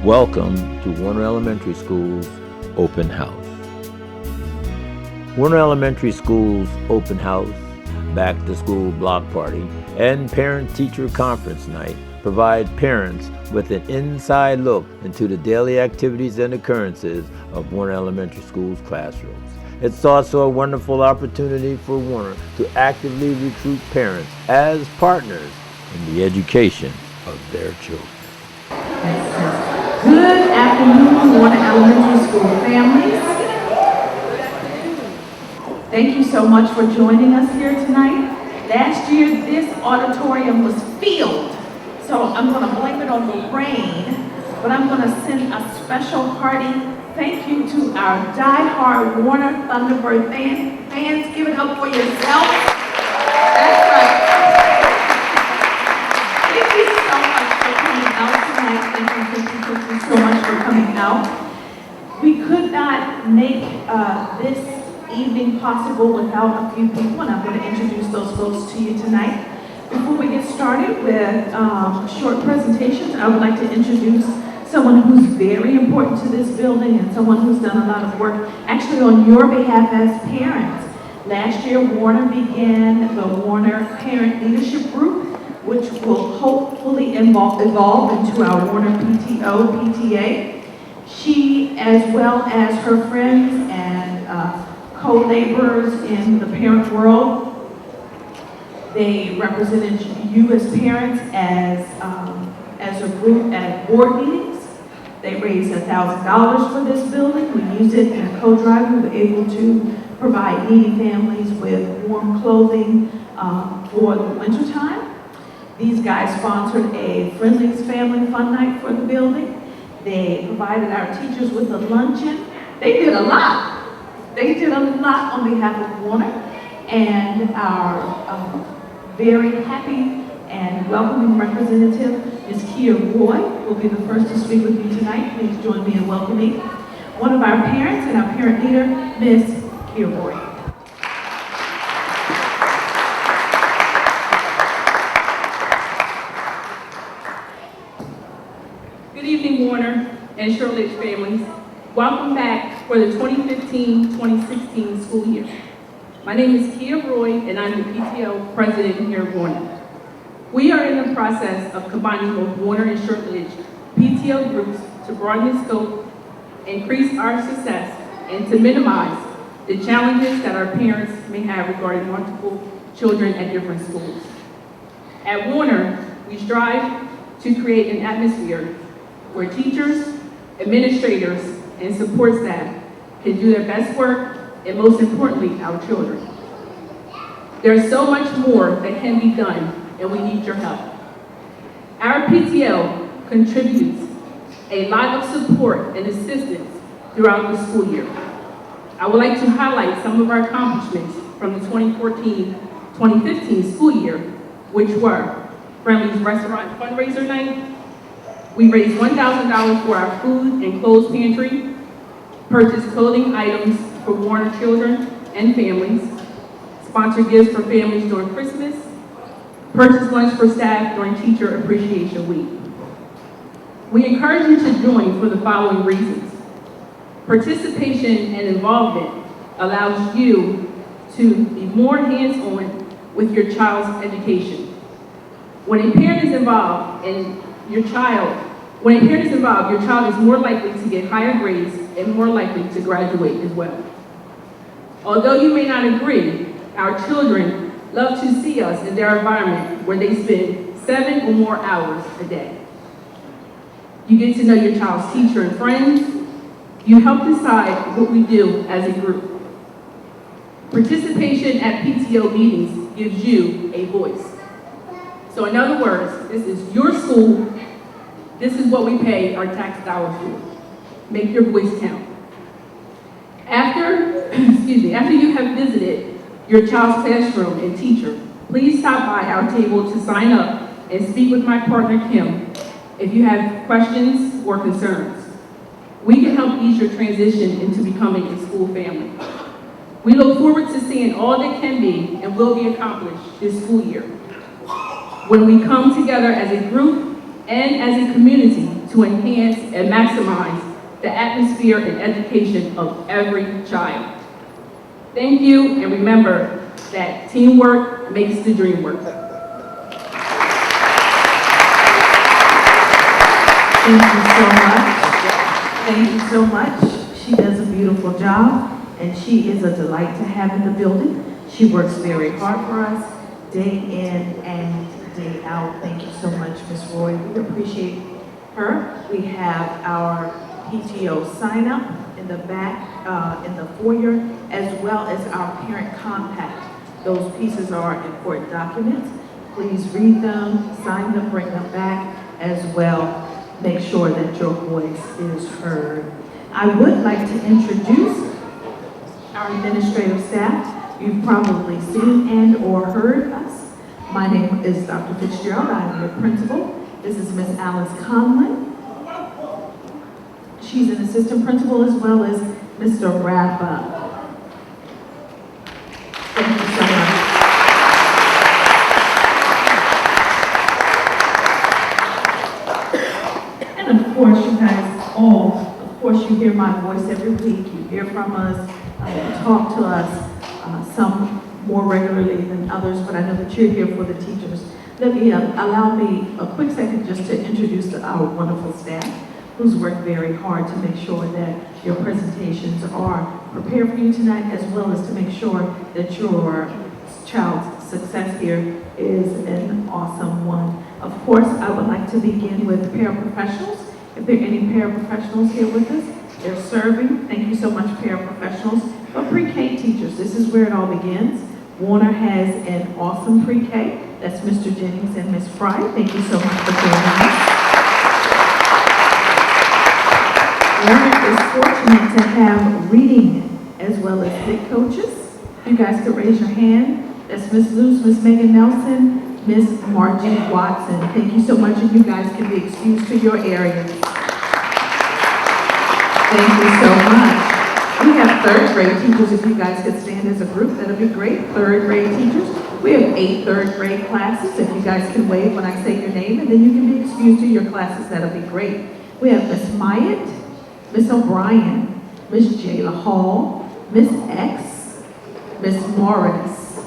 Welcome to Warner Elementary School's Open House. Warner Elementary School's Open House, Back to School Block Party, and Parent-Teacher Conference Night provide parents with an inside look into the daily activities and occurrences of Warner Elementary School's classrooms. It's also a wonderful opportunity for Warner to actively recruit parents as partners in the education of their children. Good afternoon, Warner Elementary School families. Thank you so much for joining us here tonight. Last year, this auditorium was filled, so I'm going to blame it on the rain, but I'm going to send a special hearty thank you to our die-hard Warner Thunderbird fans. Give it up for yourself. That's right. Thank you so much for coming out tonight. Thank you so much for coming out. We could not make this evening possible without a few people, and I'm going to introduce those folks to you tonight. Before we get started with short presentations, I would like to introduce someone who's very important to this building and someone who's done a lot of work actually on your behalf as parents. Last year, Warner began the Warner Parent Leadership Group, which will hopefully evolve into our Warner PTO, PTA. She, as well as her friends and co-laborers in the parent world, they represented you as parents as a group at board meetings. They raised $1,000 for this building. We used it in a co-drive. We were able to provide needy families with warm clothing for the wintertime. These guys sponsored a Friendlies Family Fun Night for the building. They provided our teachers with a luncheon. They did a lot. They did a lot on behalf of Warner, and our very happy and welcoming representative, Ms. Kia Roy, will be the first to speak with you tonight. Please join me in welcoming one of our parents and our parent leader, Ms. Kia Roy. Good evening, Warner and Shirley families. Welcome back for the 2015-2016 school year. My name is Kia Roy, and I'm the PTO president here at Warner. We are in the process of combining both Warner and Shirley PTO groups to broaden the scope, increase our success, and to minimize the challenges that our parents may have regarding multiple children at different schools. At Warner, we strive to create an atmosphere where teachers, administrators, and support staff can do their best work, and most importantly, our children. There's so much more that can be done, and we need your help. Our PTO contributes a lot of support and assistance throughout the school year. I would like to highlight some of our accomplishments from the 2014-2015 school year, which were Friendly's Restaurant Fundraiser Night. We raised $1,000 for our food and clothes pantry, purchased clothing items for Warner children and families, sponsored gifts for families during Christmas, purchased lunch for staff during Teacher Appreciation Week. We encourage you to join for the following reasons. Participation and involvement allows you to be more hands-on with your child's education. When a parent is involved, your child is more likely to get higher grades and more likely to graduate as well. Although you may not agree, our children love to see us in their environment where they spend 7 or more hours a day. You get to know your child's teacher and friends. You help decide what we do as a group. Participation at PTO meetings gives you a voice. So in other words, this is your school. This is what we pay our tax dollars for. Make your voice count. After you have visited your child's classroom and teacher, please stop by our table to sign up and speak with my partner, Kim, if you have questions or concerns. We can help ease your transition into becoming a school family. We look forward to seeing all that can be and will be accomplished this school year, when we come together as a group and as a community to enhance and maximize the atmosphere and education of every child. Thank you, and remember that teamwork makes the dream work. Thank you so much. Thank you so much. She does a beautiful job, and she is a delight to have in the building. She works very hard for us, day in and day out. Thank you so much, Ms. Roy. We appreciate her. We have our PTO sign up in the back, in the foyer, as well as our parent compact. Those pieces are important documents. Please read them, sign them, bring them back as well. Make sure that your voice is heard. I would like to introduce our administrative staff. You've probably seen and or heard us. My name is Dr. Fitzgerald. I'm your principal. This is Ms. Alice Conlin. She's an assistant principal, as well as Mr. Rappa. Thank you so much. And of course, you guys all, of course, you hear my voice every week. You hear from us, talk to us, some more regularly than others, but I know that you're here for the teachers. Let me, allow me a quick second just to introduce our wonderful staff who's worked very hard to make sure that your presentations are prepared for you tonight, as well as to make sure that your child's success here is an awesome one. Of course, I would like to begin with paraprofessionals. If there are any paraprofessionals here with us, they're serving. Thank you so much, paraprofessionals. But pre-K teachers, this is where it all begins. Warner has an awesome pre-K. That's Mr. Jennings and Ms. Fry. Thank you so much for joining us. Warner is fortunate to have reading as well as lit coaches. You guys could raise your hand. That's Ms. Luce, Ms. Megan Nelson, Ms. Margie Watson. Thank you so much, and you guys can be excused to your areas. Thank you so much. We have third grade teachers. If you guys could stand as a group, that'd be great. Third grade teachers. We have 8 third grade classes. If you guys can wave when I say your name, and then you can be excused to your classes, that'll be great. We have Ms. Myatt, Ms. O'Brien, Ms. Jayla Hall, Ms. X, Ms. Morris,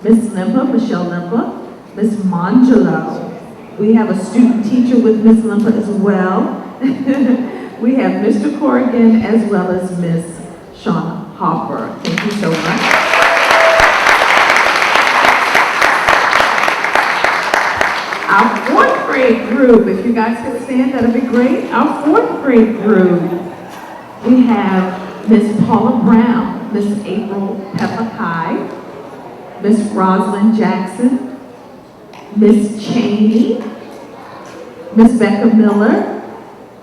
Ms. Limpa, Michelle Limpa, Ms. Mangelo. We have a student teacher with Ms. Limpa as well. We have Mr. Corrigan as well as Ms. Shauna Hopper. Thank you so much. Our 4th grade group, if you guys could stand, that'd be great. Our 4th grade group, we have Ms. Paula Brown, Ms. April Peppakai, Ms. Rosalind Jackson, Ms. Cheney, Ms. Becca Miller,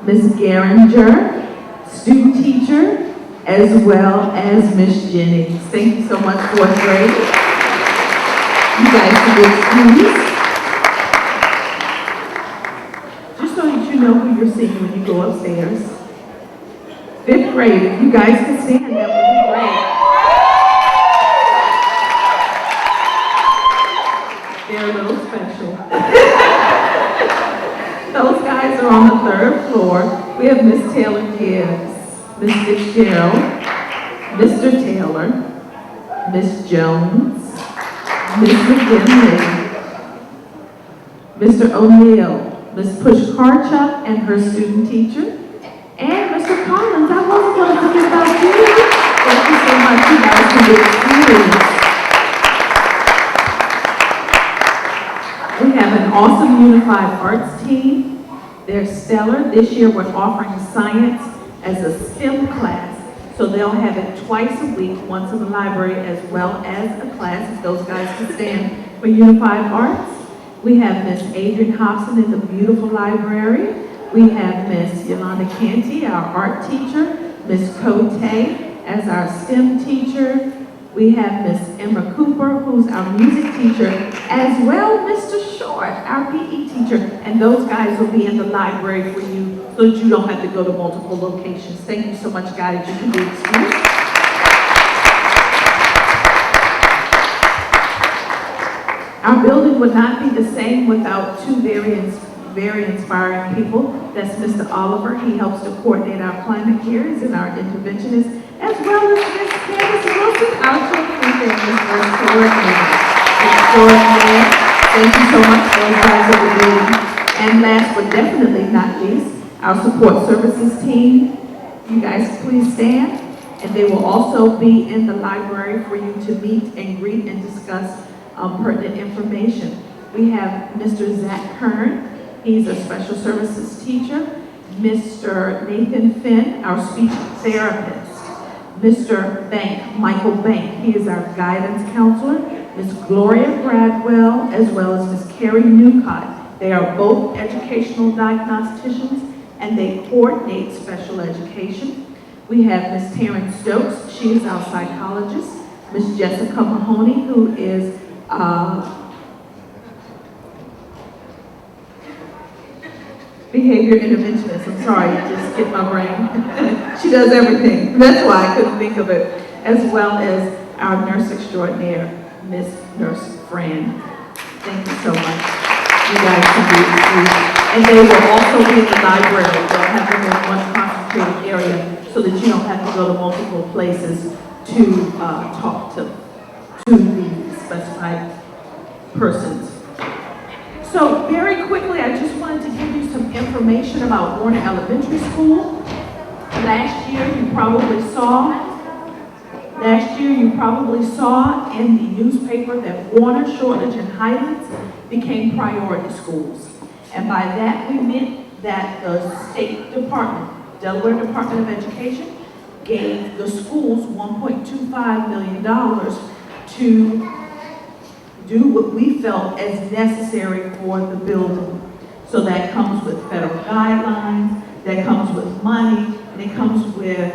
Ms. Garinger, student teacher, as well as Ms. Jennings. Thank you so much, 4th grade. You guys can be excused. Just so that you know who you're seeing when you go upstairs. 5th grade, if you guys can stand, that would be great. They're a little special. Those guys are on the 3rd floor. We have Miss Taylor Gibbs, Miss Fitzgerald, Mr. Taylor, Miss Jones, Miss McGinley, Mr. O'Neill, Miss Pushkarchuk and her student teacher, and Mr. Collins. I wasn't going to forget about you. Thank you so much. You guys can be excused. We have an awesome unified arts team. They're stellar. This year we're offering science as a STEM class. So they'll have it twice a week, once in the library as well as a class, if those guys can stand for unified arts. We have Miss Adrian Hobson in the beautiful library. We have Miss Yolanda Canty, our art teacher, Miss Cote as our STEM teacher. We have Miss Emma Cooper, who's our music teacher, as well Mr. Short, our PE teacher. And those guys will be in the library for you so that you don't have to go to multiple locations. Thank you so much, guys. You can be excused. Our building would not be the same without 2 very very inspiring people. That's Mr. Oliver. He helps to coordinate our climate cares and our interventionists, as well as Ms. Candace Wilson, our children and families first coordinator. Extraordinaire. Thank you so much for you guys that we're doing. And last but definitely not least, our support services team. You guys please stand. And they will also be in the library for you to meet and greet and discuss pertinent information. We have Mr. Zach Kern. He's a special services teacher. Mr. Nathan Finn, our speech therapist. Mr. Michael Bank, he is our guidance counselor. Ms. Gloria Bradwell, as well as Ms. Carrie Newcott. They are both educational diagnosticians, and they coordinate special education. We have Ms. Taryn Stokes, she is our psychologist. Ms. Jessica Mahoney, who is behavior interventionist. I'm sorry, it just skipped my brain. She does everything. That's why I couldn't think of it. As well as our nurse extraordinaire, Miss Nurse Fran. Thank you so much. You guys can be excused. And they will also be in the library. They'll have them in one concentrated area so that you don't have to go to multiple places to talk to the specified persons. So very quickly, I just wanted to give you some information about Warner Elementary School. Last year you probably saw in the newspaper that Warner, Shortridge, and Highlands became priority schools. And by that we meant that the State Department, Delaware Department of Education, gave the schools $1.25 million to do what we felt as necessary for the building. So that comes with federal guidelines, that comes with money, and it comes with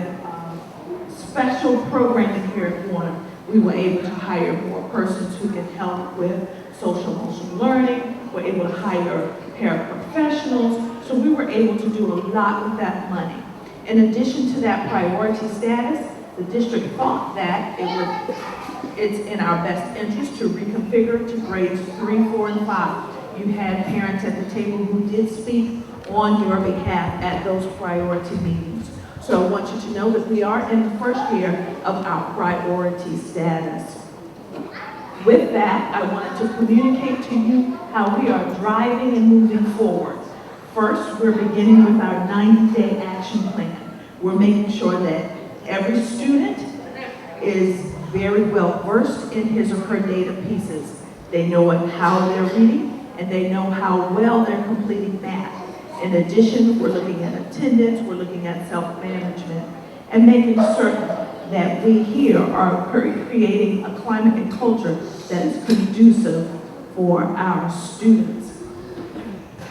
special programming here at Warner. We were able to hire more persons who can help with social emotional learning. We're able to hire paraprofessionals. So we were able to do a lot with that money. In addition to that priority status, the district thought that it's in our best interest to reconfigure to grades 3, 4, and 5. You had parents at the table who did speak on your behalf at those priority meetings. So I want you to know that we are in the first year of our priority status. With that, I wanted to communicate to you how we are driving and moving forward. First, we're beginning with our 90-day action plan. We're making sure that every student is very well versed in his or her data pieces. They know how they're reading, and they know how well they're completing math. In addition, we're looking at attendance, we're looking at self-management, and making certain that we here are creating a climate and culture that is conducive for our students.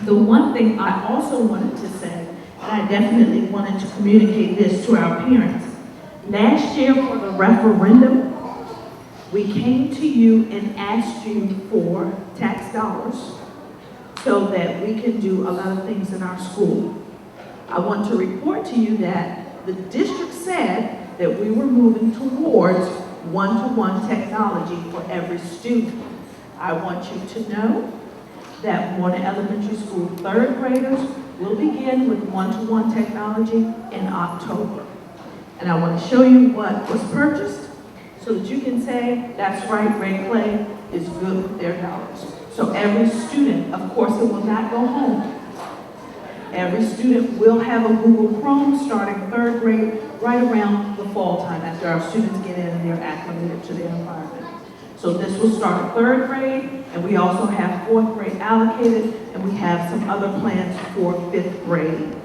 The one thing I also wanted to say, and I definitely wanted to communicate this to our parents. Last year for the referendum, we came to you and asked you for tax dollars so that we can do a lot of things in our school. I want to report to you that the district said that we were moving towards one-to-one technology for every student. I want you to know that Warner Elementary School third graders will begin with one-to-one technology in October. And I want to show you what was purchased so that you can say, that's right, Ray Clay is good with their dollars. So every student, of course, it will not go home. Every student will have a Google Chrome starting third grade right around the fall time after our students get in and they're acclimated to their environment. So this will start at third grade, and we also have fourth grade allocated, and we have some other plans for fifth grade.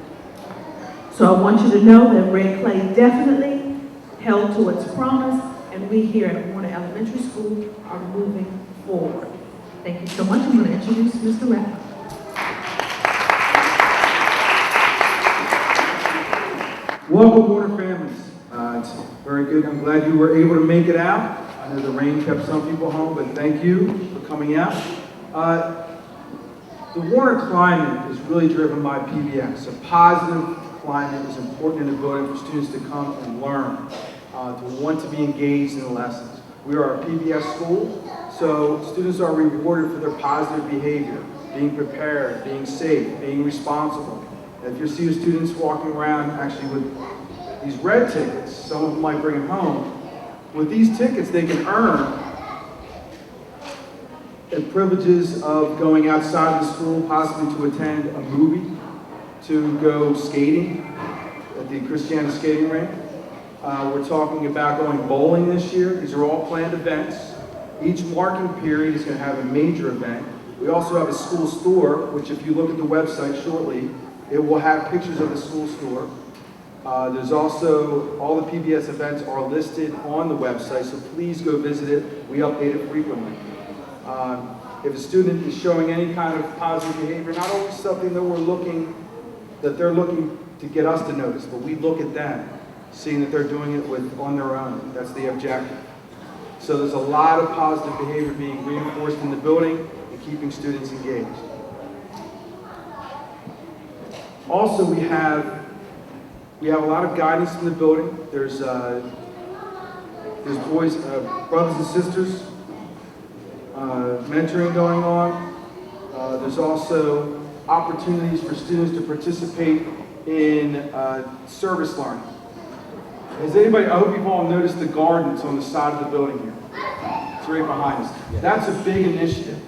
So I want you to know that Ray Clay definitely held to its promise, and we here at Warner Elementary School are moving forward. Thank you so much. I'm going to introduce Mr. Rappa. Welcome, Warner families. It's very good. I'm glad you were able to make it out. I know the rain kept some people home, but thank you for coming out. The Warner climate is really driven by PBS. A positive climate is important in the building for students to come and learn, to want to be engaged in the lessons. We are a PBS school, so students are rewarded for their positive behavior. being prepared, being safe, being responsible. And if you see students walking around actually with these red tickets, some of them might bring them home, with these tickets they can earn the privileges of going outside of the school, possibly to attend a movie, to go skating at the Christiana skating rink. We're talking about going bowling this year. These are all planned events. Each marking period is going to have a major event. We also have a school store, which if you look at the website shortly, it will have pictures of the school store. There's also, all the PBS events are listed on the website, so please go visit it. We update it frequently. If a student is showing any kind of positive behavior, not always something that they're looking to get us to notice, but we look at them, seeing that they're doing it on their own. That's the objective. So there's a lot of positive behavior being reinforced in the building and keeping students engaged. Also, we have a lot of guidance in the building. There's boys, brothers and sisters, mentoring going on. There's also opportunities for students to participate in service learning. Has anybody, I hope you've all noticed the gardens on the side of the building here. It's right behind us. That's a big initiative.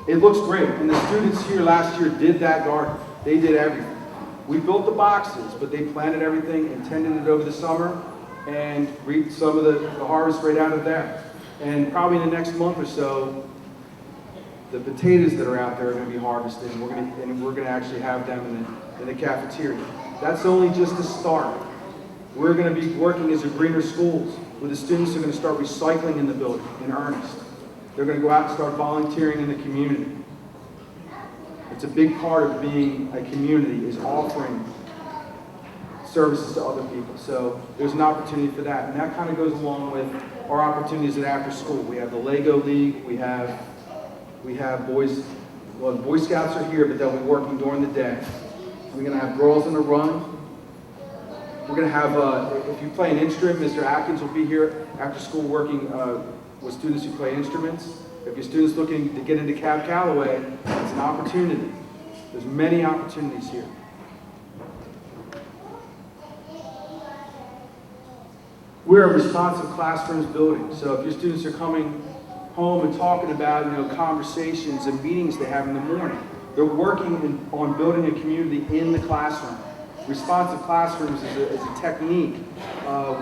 It looks great. And the students here last year did that garden. They did everything. We built the boxes, but they planted everything and tended it over the summer and reaped some of the harvest right out of there. And probably in the next month or so, the potatoes that are out there are going to be harvested, and we're going to actually have them in the cafeteria. That's only just the start. We're going to be working as a greener schools, where the students are going to start recycling in the building in earnest. They're going to go out and start volunteering in the community. It's a big part of being a community, is offering services to other people. So there's an opportunity for that. And that kind of goes along with our opportunities at after school. We have the Lego League, we have boys, well, the Boy Scouts are here, but they'll be working during the day. We're going to have Girls on the Run. We're going to have, if you play an instrument, Mr. Atkins will be here after school working with students who play instruments. If your student's looking to get into Cab Calloway, it's an opportunity. There's many opportunities here. We're a responsive classrooms building, so if your students are coming home and talking about conversations and meetings they have in the morning, they're working on building a community in the classroom. Responsive classrooms is a technique,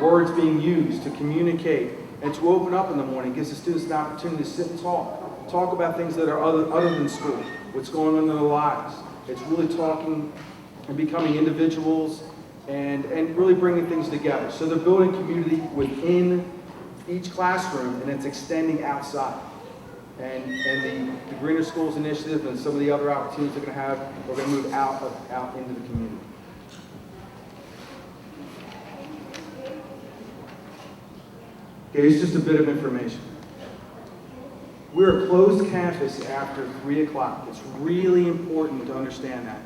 words being used to communicate and to open up in the morning. Gives the students an opportunity to sit and talk about things that are other than school, what's going on in their lives. It's really talking and becoming individuals and really bringing things together. So they're building community within each classroom, and it's extending outside. And the Greener Schools Initiative and some of the other opportunities they're going to have, we're going to move out into the community. Okay, it's just a bit of information. We're a closed campus after 3 o'clock. It's really important to understand that.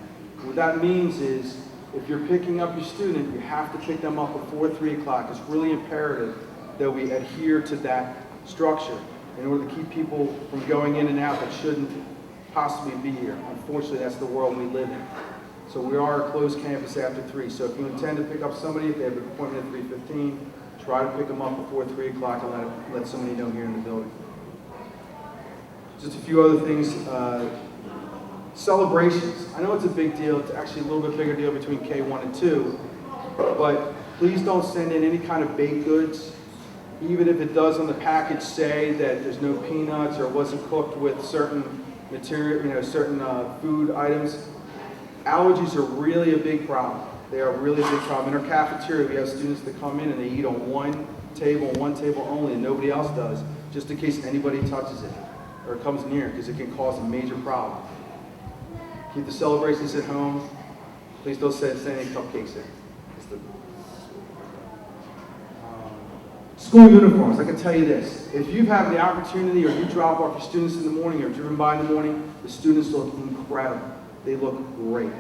What that means is, if you're picking up your student, you have to pick them up before 3 o'clock. It's really imperative that we adhere to that structure in order to keep people from going in and out that shouldn't possibly be here. Unfortunately, that's the world we live in. So we are a closed campus after 3. So if you intend to pick up somebody, if they have an appointment at 3:15, try to pick them up before 3 o'clock and let somebody know here in the building. Just a few other things. Celebrations. I know it's a big deal. It's actually a little bit bigger deal between K1 and 2. But please don't send in any kind of baked goods. Even if it does on the package say that there's no peanuts or wasn't cooked with certain material, certain food items. Allergies are really a big problem. They are really a big problem. In our cafeteria, we have students that come in and they eat on one table only, and nobody else does, just in case anybody touches it or comes near it, because it can cause a major problem. Keep the celebrations at home. Please don't send any cupcakes in. School uniforms, I can tell you this. If you have the opportunity or you drop off your students in the morning or driven by in the morning, the students look incredible. They look great.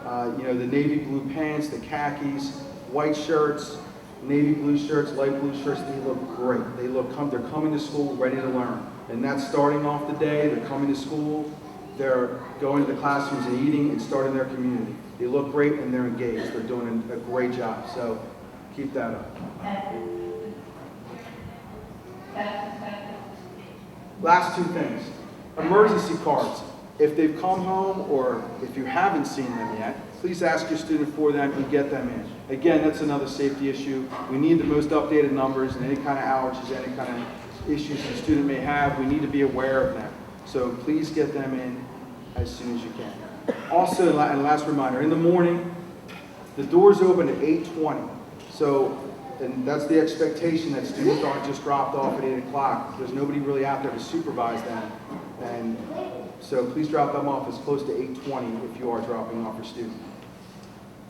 The navy blue pants, the khakis, white shirts, navy blue shirts, light blue shirts, they look great. They're coming to school ready to learn. And that's starting off the day. They're coming to school They're going to the classrooms and eating and starting their community. They look great and they're engaged. They're doing a great job. So keep that up. Last two things. Emergency cards. If they've come home or if you haven't seen them yet, please ask your student for them and get them in. Again, that's another safety issue. We need the most updated numbers and any kind of allergies, any kind of issues the student may have, we need to be aware of them. So please get them in as soon as you can. Also, and last reminder, in the morning, the doors open at 8:20. So, and that's the expectation that students aren't just dropped off at 8 o'clock. There's nobody really out there to supervise them. And so please drop them off as close to 8:20 if you are dropping off your student.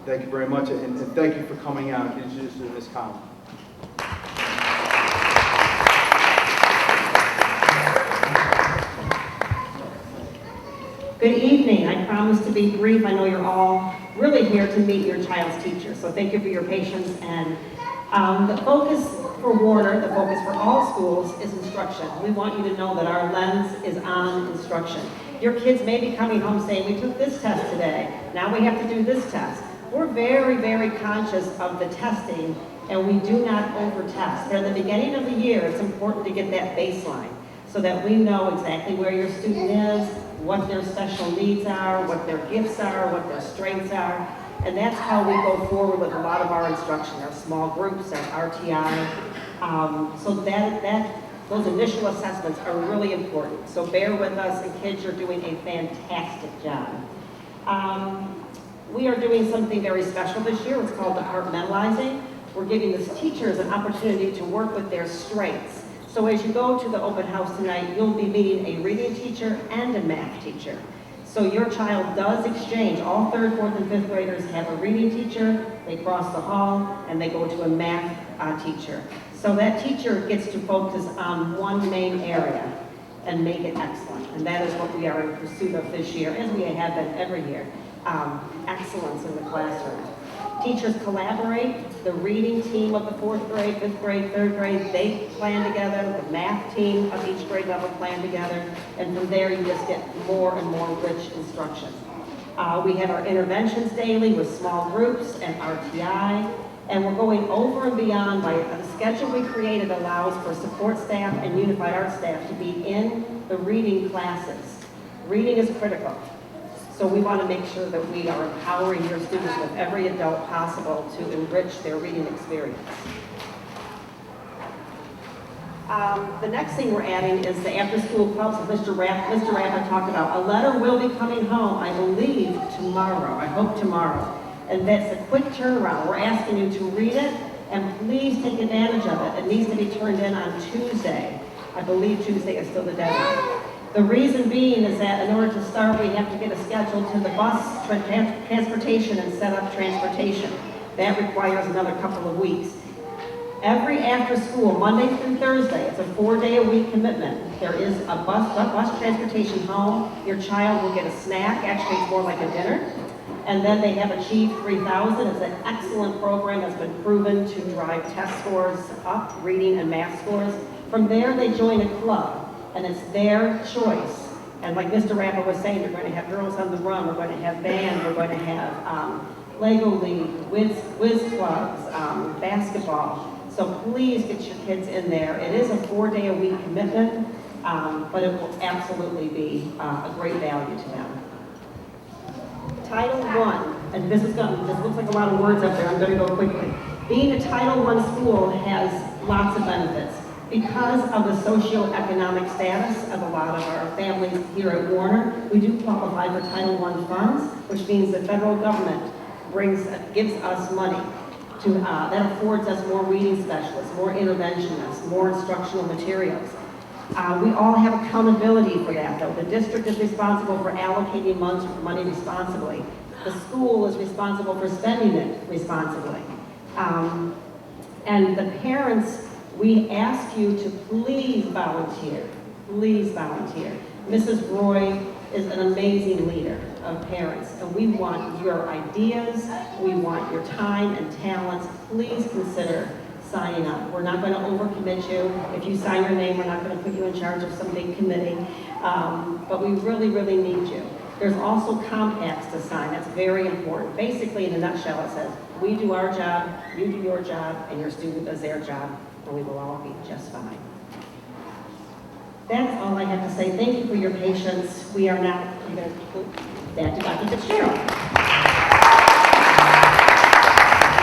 Thank you very much, and thank you for coming out and introducing Ms. Conlin. Good evening. I promise to be brief. I know you're all really here to meet your child's teacher, so thank you for your patience. And the focus for Warner, the focus for all schools, is instruction. We want you to know that our lens is on instruction. Your kids may be coming home saying, we took this test today, now we have to do this test. We're very, very conscious of the testing, and we do not over-test. At the beginning of the year, it's important to get that baseline so that we know exactly where your student is, what their special needs are, what their gifts are, what their strengths are. And that's how we go forward with a lot of our instruction, our small groups, our RTI. So those initial assessments are really important. So bear with us, and kids are doing a fantastic job. We are doing something very special this year. It's called departmentalizing. We're giving the teachers an opportunity to work with their strengths. So as you go to the open house tonight, you'll be meeting a reading teacher and a math teacher. So your child does exchange. All 3rd, 4th, and 5th graders have a reading teacher. They cross the hall, and they go to a math teacher. So that teacher gets to focus on one main area and make it excellent. And that is what we are in pursuit of this year, as we have been every year. Excellence in the classroom. Teachers collaborate. The reading team of the 4th grade, 5th grade, 3rd grade, they plan together. The math team of each grade level plan together. And from there, you just get more and more rich instruction. We have our interventions daily with small groups and RTI. And we're going over and beyond by the schedule we created allows for support staff and unified art staff to be in the reading classes. Reading is critical. So we want to make sure that we are empowering your students with every adult possible to enrich their reading experience. The next thing we're adding is the after-school clubs that Mr. Rappa talked about. A letter will be coming home, I believe, tomorrow. I hope tomorrow. And that's a quick turnaround. We're asking you to read it, and please take advantage of it. It needs to be turned in on Tuesday. I believe Tuesday is still the deadline. The reason being is that in order to start, we have to get a schedule to the bus transportation and set up transportation. That requires another couple of weeks. Every after school, Monday through Thursday, it's a 4-day-a-week commitment. There is a bus transportation home. Your child will get a snack. Actually, it's more like a dinner. And then they have Achieve 3000. It's an excellent program that's been proven to drive test scores up, reading and math scores. From there, they join a club. And it's their choice. And like Mr. Rappa was saying, we're going to have Girls on the Run, we're going to have band, we're going to have Lego League, whiz clubs, basketball. So please get your kids in there. It is a 4-day-a-week commitment, but it will absolutely be a great value to them. Title I, and this looks like a lot of words up there, I'm going to go quickly. Being a Title I school has lots of benefits. Because of the socioeconomic status of a lot of our families here at Warner, we do qualify for Title I funds, which means the federal government gives us money that affords us more reading specialists, more interventionists, more instructional materials. We all have accountability for that, though. The district is responsible for allocating money responsibly. The school is responsible for spending it responsibly. And the parents, we ask you to please volunteer. Please volunteer. Mrs. Roy is an amazing leader of parents, and we want your ideas, we want your time and talents. Please consider signing up. We're not going to overcommit you. If you sign your name, we're not going to put you in charge of some big committee. but we really, really need you. There's also compacts to sign. That's very important. Basically, in a nutshell, it says, we do our job, you do your job, and your student does their job, and we will all be just fine. That's all I have to say. Thank you for your patience. We are now going to back to Dr. Fitzgerald.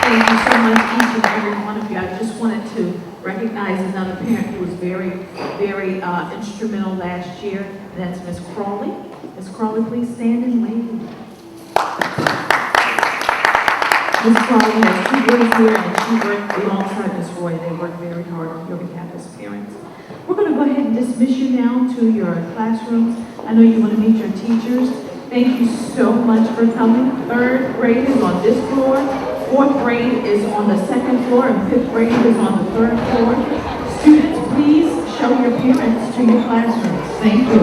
Thank you so much, each and every one of you. I just wanted to recognize another parent who was very, very instrumental last year, and that's Miss Crawley. Miss Crawley, please stand and wave. Miss Crawley has 2 boys here, and she worked alongside Miss Roy. They worked very hard on your behalf as parents. We're going to go ahead and dismiss you now to your classrooms. I know you want to meet your teachers. Thank you so much for coming. 3rd grade is on this floor. 4th grade is on the 2nd floor, and 5th grade is on the 3rd floor. Students, please show your parents to your classrooms. Thank you.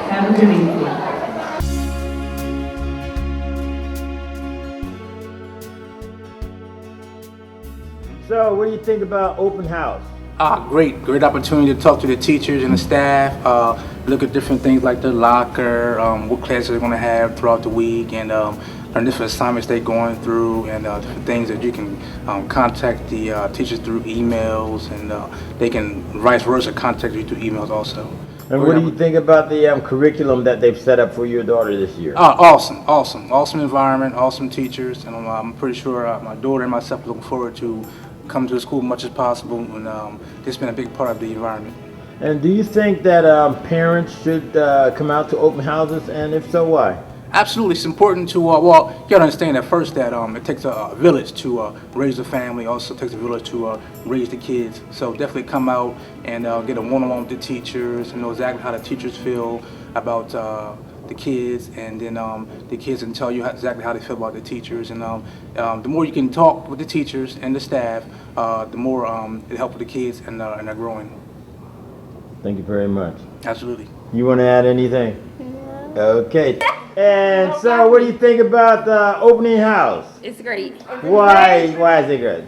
Have a good evening. So, what do you think about open house? Great opportunity to talk to the teachers and the staff, look at different things like the locker, what classes they're going to have throughout the week, and learn different assignments they're going through, and different things that you can contact the teachers through emails, and they can vice versa contact you through emails also. And what do you think about the curriculum that they've set up for your daughter this year? Awesome environment, awesome teachers, and I'm pretty sure my daughter and myself are looking forward to come to the school as much as possible, and it's been a big part of the environment. And do you think that parents should come out to open houses, and if so, why? Absolutely, it's important to, well, you gotta understand at first that it takes a village to raise a family, also takes a village to raise the kids. So definitely come out and get a one-on-one with the teachers and know exactly how the teachers feel about the kids, and then the kids can tell you exactly how they feel about the teachers. And the more you can talk with the teachers and the staff, the more it helps with the kids, and they're growing. Thank you very much. Absolutely. You want to add anything? No. Okay. And so, what do you think about the opening house? It's great. Why is it good?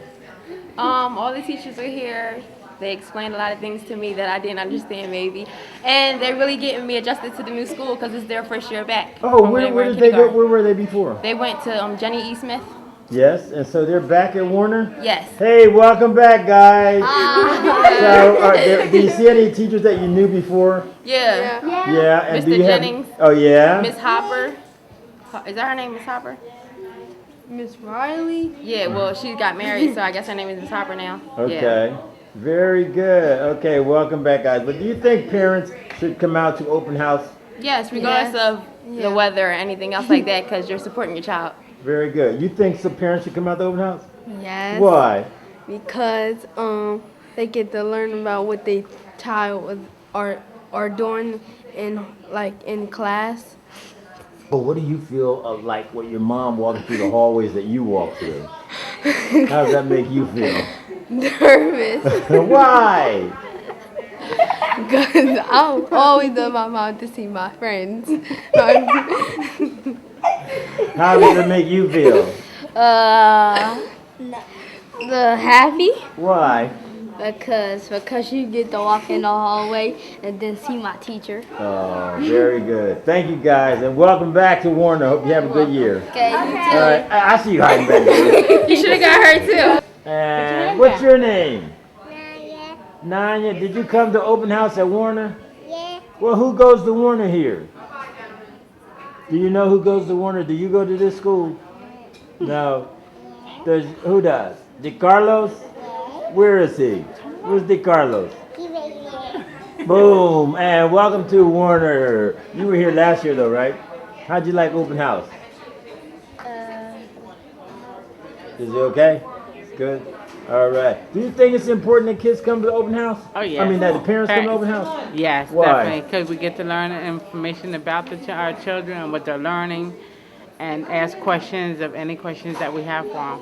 All the teachers are here. They explained a lot of things to me that I didn't understand maybe. And they're really getting me adjusted to the new school because it's their first year back. Oh, where did they go? Where were they before? They went to Jenny E. Smith. Yes, and so they're back at Warner? Yes. Hey, welcome back, guys. So, do you see any teachers that you knew before? Yeah. Yeah. And Mr. do you Jennings. Oh, yeah? Miss Hopper. Is that her name, Miss Hopper? Miss Riley? Yeah, well, she got married, so I guess her name is Miss Hopper now. Okay. Yeah. Very good. Okay, welcome back, guys. But do you think parents should come out to open house? Yes, regardless of the weather or anything else like that, because you're supporting your child. Very good. You think some parents should come out to open house? Yes. Why? Because they get to learn about what they child are doing in class. But what do you feel of like what your mom walking through the hallways that you walk through? How does that make you feel? Nervous. Why? Because I always want my mom to see my friends. How does it make you feel? The happy. Why? Because you get to walk in the hallway and then see my teacher. Oh, very good. Thank you, guys, and welcome back to Warner. Hope you have a good year. Okay, you too. All right, I see you hiding back there. You should have got her too. And what's your name? Nanya. Did you come to open house at Warner? Yeah. Well, who goes to Warner here? Do you know who goes to Warner? Do you go to this school? No. Who does? DeCarlos? Where is he? Where's DeCarlos? Boom. And welcome to Warner. You were here last year though, right? How'd you like open house? Is it okay? It's good? All right. Do you think it's important that kids come to the open house? Oh, yes. I mean, that the parents come to open house? Yes, Why? definitely, because we get to learn information about our children and what they're learning, and ask questions of any questions that we have for them.